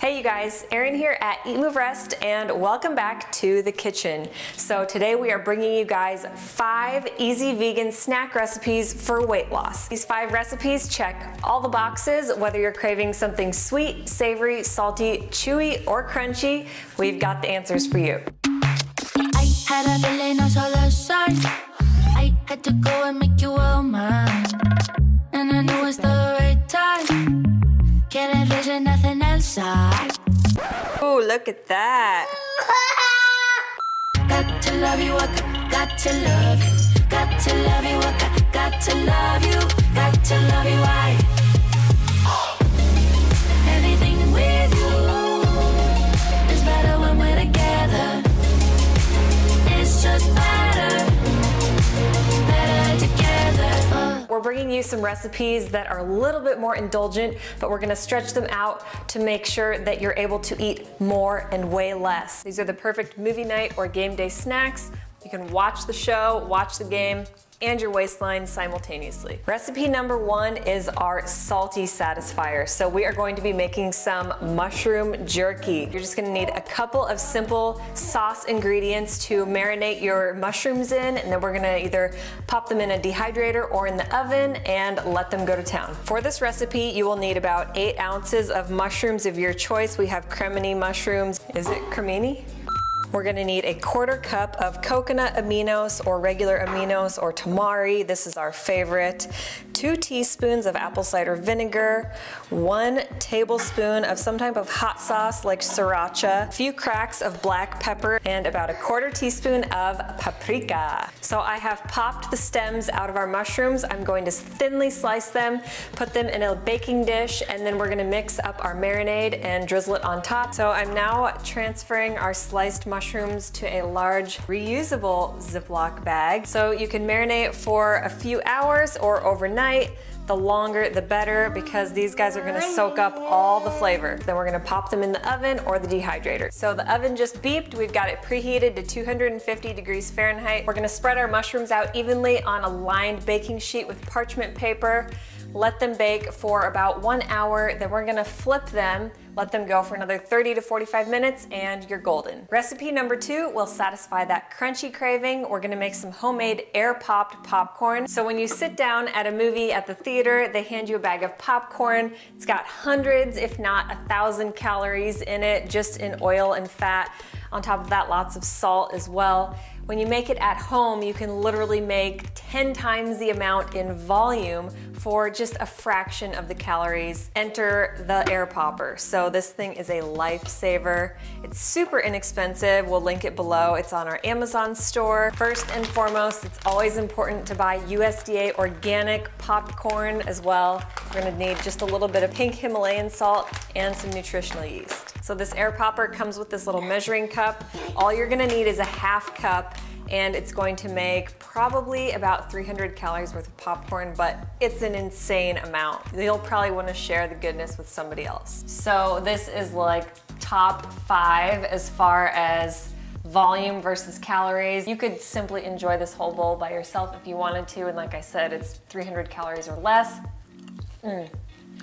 Hey you guys, Erin here at Eat, Move, Rest, and welcome back to the kitchen. So today we are bringing you guys 5 easy vegan snack recipes for weight loss. These 5 recipes check all the boxes, whether you're craving something sweet, savory, salty, chewy, or crunchy, we've got the answers for you. I had a feeling on solo side. I had to go and make you all mine, and I knew it's the right time. Can't envision nothing outside. Ooh, look at that. Got to love you, I got to love you. Got to love you, I got to love you. Got to love you, I. Everything with you is better when we're together. It's just better together. We're bringing you some recipes that are a little bit more indulgent, but we're gonna stretch them out to make sure that you're able to eat more and way less. These are the perfect movie night or game day snacks. You can watch the show, watch the game, and your waistline simultaneously. Recipe number 1 is our salty satisfier. So we are going to be making some mushroom jerky. You're just gonna need a couple of simple sauce ingredients to marinate your mushrooms in, and then we're gonna either pop them in a dehydrator or in the oven and let them go to town. For this recipe, you will need about 8 ounces of mushrooms of your choice. We have cremini mushrooms. Is it cremini? We're gonna need a 1/4 cup of coconut aminos or regular aminos or tamari. This is our favorite. 2 teaspoons of apple cider vinegar, 1 tablespoon of some type of hot sauce like sriracha, a few cracks of black pepper, and about a 1/4 teaspoon of paprika. So I have popped the stems out of our mushrooms. I'm going to thinly slice them, put them in a baking dish, and then we're gonna mix up our marinade and drizzle it on top. So I'm now transferring our sliced mushrooms to a large reusable Ziploc bag. So you can marinate for a few hours or overnight. The longer the better, because these guys are gonna soak up all the flavor. Then we're gonna pop them in the oven or the dehydrator. So the oven just beeped. We've got it preheated to 250 degrees Fahrenheit. We're gonna spread our mushrooms out evenly on a lined baking sheet with parchment paper. Let them bake for about 1 hour. Then we're gonna flip them, let them go for another 30 to 45 minutes, and you're golden. Recipe number 2 will satisfy that crunchy craving. We're gonna make some homemade air-popped popcorn. So when you sit down at a movie at the theater, they hand you a bag of popcorn. It's got hundreds, if not 1,000 calories in it, just in oil and fat. On top of that, lots of salt as well. When you make it at home, you can literally make 10 times the amount in volume for just a fraction of the calories. Enter the air popper. So this thing is a lifesaver. It's super inexpensive. We'll link it below. It's on our Amazon store. First and foremost, it's always important to buy USDA organic popcorn as well. We're gonna need just a little bit of pink Himalayan salt and some nutritional yeast. So this air popper comes with this little measuring cup. All you're gonna need is a 1/2 cup, and it's going to make probably about 300 calories worth of popcorn, but it's an insane amount. You'll probably wanna share the goodness with somebody else. So this is like top 5 as far as volume versus calories. You could simply enjoy this whole bowl by yourself if you wanted to, and like I said, it's 300 calories or less.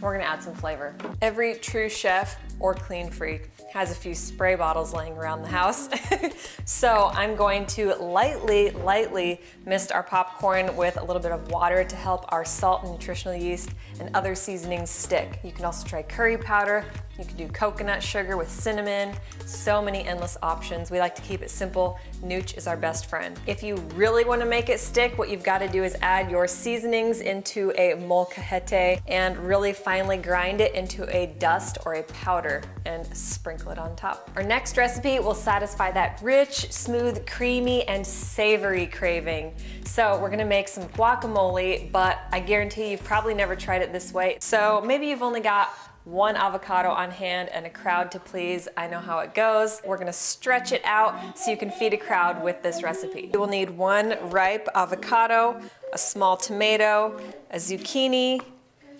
We're gonna add some flavor. Every true chef or clean freak has a few spray bottles laying around the house. So I'm going to lightly mist our popcorn with a little bit of water to help our salt and nutritional yeast and other seasonings stick. You can also try curry powder. You can do coconut sugar with cinnamon. So many endless options. We like to keep it simple. Nooch is our best friend. If you really want to make it stick, what you've got to do is add your seasonings into a molcajete and really finely grind it into a dust or a powder and sprinkle it on top. Our next recipe will satisfy that rich, smooth, creamy, and savory craving. So we're gonna make some guacamole, but I guarantee you've probably never tried it this way. So maybe you've only got 1 avocado on hand and a crowd to please. I know how it goes. We're gonna stretch it out so you can feed a crowd with this recipe. You will need 1 ripe avocado, a small tomato, a zucchini,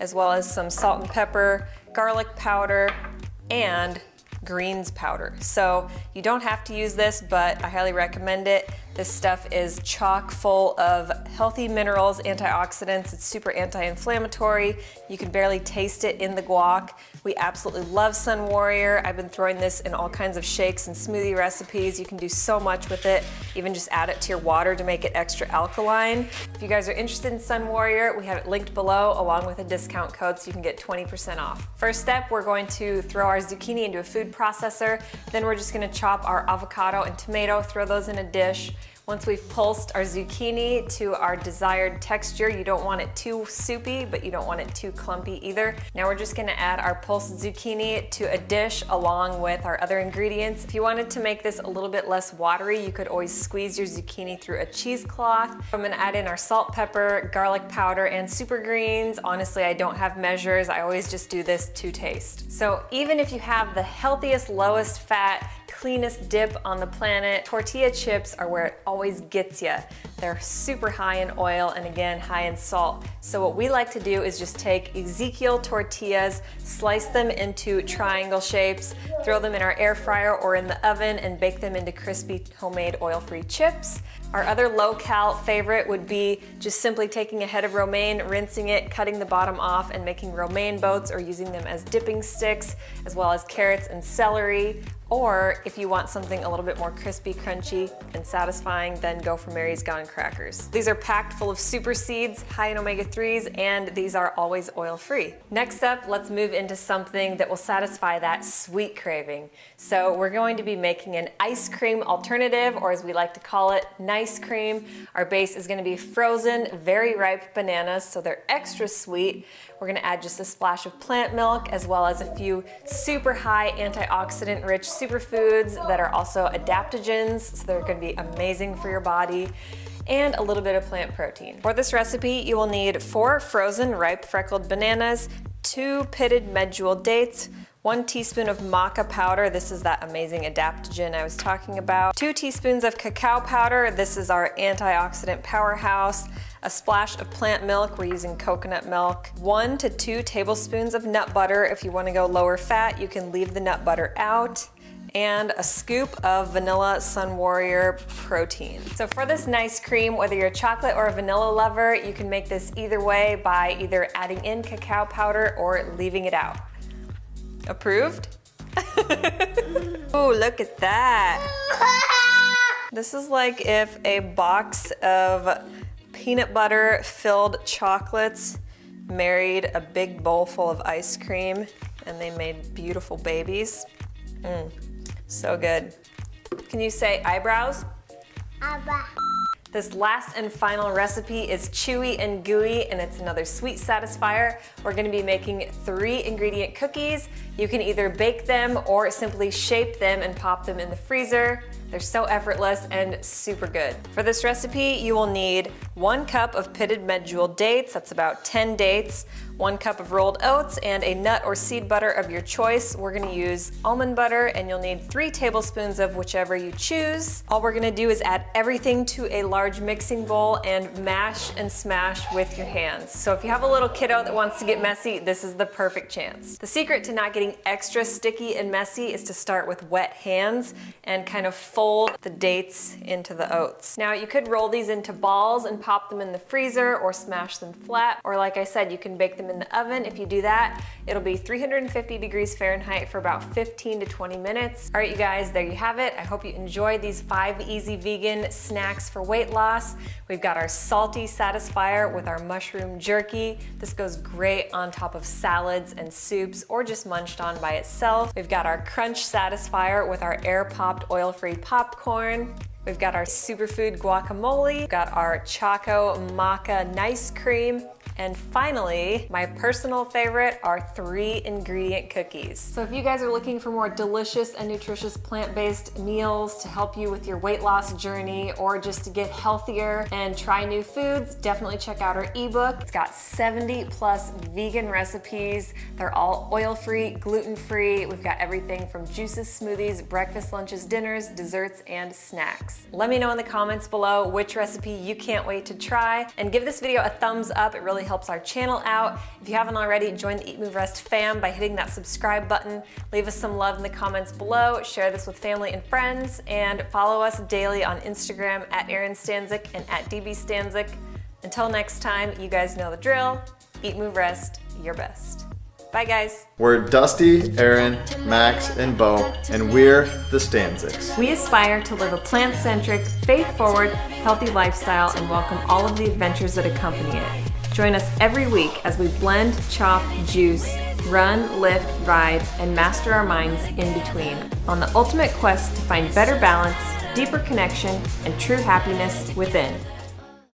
as well as some salt and pepper, garlic powder, and greens powder. So you don't have to use this, but I highly recommend it. This stuff is chock full of healthy minerals, antioxidants. It's super anti-inflammatory. You can barely taste it in the guac. We absolutely love Sun Warrior. I've been throwing this in all kinds of shakes and smoothie recipes. You can do so much with it. Even just add it to your water to make it extra alkaline. If you guys are interested in Sun Warrior, we have it linked below along with a discount code so you can get 20% off. First step, we're going to throw our zucchini into a food processor. Then we're just gonna chop our avocado and tomato, throw those in a dish. Once we've pulsed our zucchini to our desired texture, you don't want it too soupy, but you don't want it too clumpy either. Now we're just gonna add our pulsed zucchini to a dish along with our other ingredients. If you wanted to make this a little bit less watery, you could always squeeze your zucchini through a cheesecloth. I'm gonna add in our salt, pepper, garlic powder, and super greens. Honestly, I don't have measures. I always just do this to taste. So even if you have the healthiest, lowest fat, cleanest dip on the planet, tortilla chips are where it always gets you. They're super high in oil and again, high in salt. So what we like to do is just take Ezekiel tortillas, slice them into triangle shapes, throw them in our air fryer or in the oven and bake them into crispy homemade oil-free chips. Our other low-cal favorite would be just simply taking a head of romaine, rinsing it, cutting the bottom off, and making romaine boats or using them as dipping sticks, as well as carrots and celery. Or if you want something a little bit more crispy, crunchy, and satisfying, then go for Mary's Gone crackers. These are packed full of super seeds, high in omega-3s, and these are always oil-free. Next up, let's move into something that will satisfy that sweet craving. So we're going to be making an ice cream alternative, or as we like to call it, nice cream. Our base is gonna be frozen, very ripe bananas, so they're extra sweet. We're gonna add just a splash of plant milk as well as a few super high antioxidant rich superfoods that are also adaptogens, so they're gonna be amazing for your body, and a little bit of plant protein. For this recipe, you will need 4 frozen ripe freckled bananas, 2 pitted medjool dates, 1 teaspoon of maca powder, this is that amazing adaptogen I was talking about, 2 teaspoons of cacao powder, this is our antioxidant powerhouse, a splash of plant milk, we're using coconut milk, 1 to 2 tablespoons of nut butter. If you want to go lower fat, you can leave the nut butter out, and a scoop of vanilla Sun Warrior protein. So for this nice cream, whether you're a chocolate or a vanilla lover, you can make this either way by either adding in cacao powder or leaving it out. Approved? Oh, look at that. This is like if a box of peanut butter filled chocolates married a big bowl full of ice cream and they made beautiful babies. So good. Can you say eyebrows? Eyebrow. This last and final recipe is chewy and gooey, and it's another sweet satisfier. We're gonna be making 3 ingredient cookies. You can either bake them or simply shape them and pop them in the freezer. They're so effortless and super good. For this recipe, you will need 1 cup of pitted medjool dates, that's about 10 dates, 1 cup of rolled oats, and a nut or seed butter of your choice. We're gonna use almond butter, and you'll need 3 tablespoons of whichever you choose. All we're gonna do is add everything to a large mixing bowl and mash and smash with your hands. So if you have a little kiddo that wants to get messy, this is the perfect chance. The secret to not getting extra sticky and messy is to start with wet hands and kind of fold the dates into the oats. Now you could roll these into balls and pop them in the freezer or smash them flat, or like I said, you can bake them in the oven. If you do that, it'll be 350 degrees Fahrenheit for about 15 to 20 minutes. All right, you guys, there you have it. I hope you enjoyed these 5 easy vegan snacks for weight loss. We've got our salty satisfier with our mushroom jerky. This goes great on top of salads and soups or just munched on by itself. We've got our crunch satisfier with our air-popped oil-free popcorn. We've got our superfood guacamole. We've got our Choco Maca Nice Cream. And finally, my personal favorite are 3 ingredient cookies. So if you guys are looking for more delicious and nutritious plant-based meals to help you with your weight loss journey or just to get healthier and try new foods, definitely check out our ebook. It's got 70+ vegan recipes. They're all oil-free, gluten-free. We've got everything from juices, smoothies, breakfast, lunches, dinners, desserts, and snacks. Let me know in the comments below which recipe you can't wait to try, and give this video a thumbs up. It really helps our channel out. If you haven't already, join the Eat, Move, Rest fam by hitting that subscribe button. Leave us some love in the comments below, share this with family and friends, and follow us daily on Instagram at Erin Stanzik and at DB Stanzik. Until next time, you guys know the drill. Eat, move, rest, your best. Bye, guys. We're Dusty, Erin, Max, and Bo, and we're the Stanziks. We aspire to live a plant-centric, faith-forward, healthy lifestyle and welcome all of the adventures that accompany it. Join us every week as we blend, chop, juice, run, lift, ride, and master our minds in between on the ultimate quest to find better balance, deeper connection, and true happiness within.